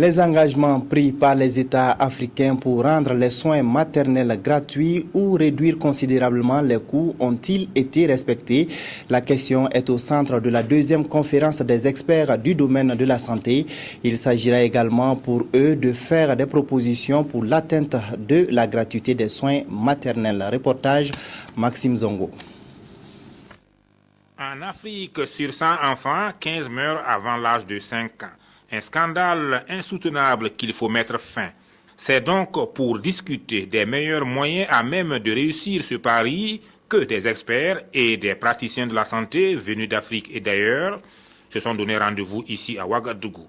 Les engagements pris par les États africains pour rendre les soins maternels gratuits ou réduire considérablement les coûts ont-ils été respectés? La question est au centre de la deuxième conférence des experts du domaine de la santé. Il s'agira également pour eux de faire des propositions pour l'atteinte de la gratuité des soins maternels. Reportage Maxime Zongo. En Afrique, sur 100 enfants, 15 meurent avant l'âge de 5 ans. Un scandale insoutenable qu'il faut mettre fin. C'est donc pour discuter des meilleurs moyens à même de réussir ce pari que des experts et des praticiens de la santé venus d'Afrique et d'ailleurs se sont donné rendez-vous ici à Ouagadougou.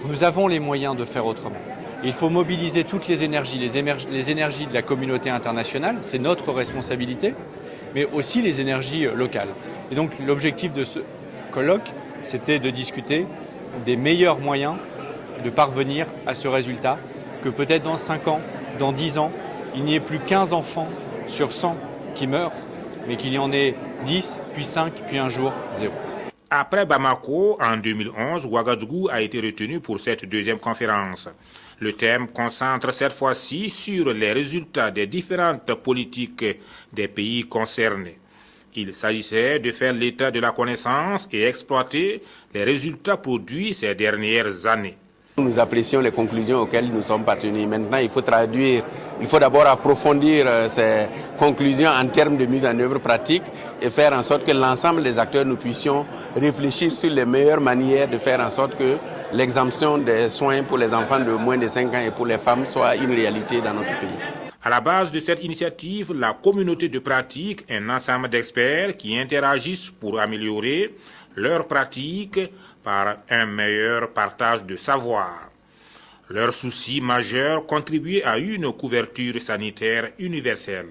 Nous avons les moyens de faire autrement. Il faut mobiliser toutes les énergies de la communauté internationale, c'est notre responsabilité, mais aussi les énergies locales. Et donc l'objectif de ce colloque, c'était de discuter des meilleurs moyens de parvenir à ce résultat, que peut-être dans 5 ans, dans 10 ans, il n'y ait plus 15 enfants sur 100 qui meurent, mais qu'il y en ait 10, puis 5, puis un jour 0. Après Bamako, en 2011, Ouagadougou a été retenu pour cette deuxième conférence. Le thème concentre cette fois-ci sur les résultats des différentes politiques des pays concernés. Il s'agissait de faire l'état de la connaissance et exploiter les résultats produits ces dernières années. Nous apprécions les conclusions auxquelles nous sommes parvenus. Maintenant, il faut d'abord approfondir ces conclusions en termes de mise en œuvre pratique et faire en sorte que l'ensemble des acteurs, nous puissions réfléchir sur les meilleures manières de faire en sorte que l'exemption des soins pour les enfants de moins de 5 ans et pour les femmes soit une réalité dans notre pays. À la base de cette initiative, la communauté de pratique, un ensemble d'experts qui interagissent pour améliorer leurs pratiques par un meilleur partage de savoir. Leur souci majeur, contribuer à une couverture sanitaire universelle.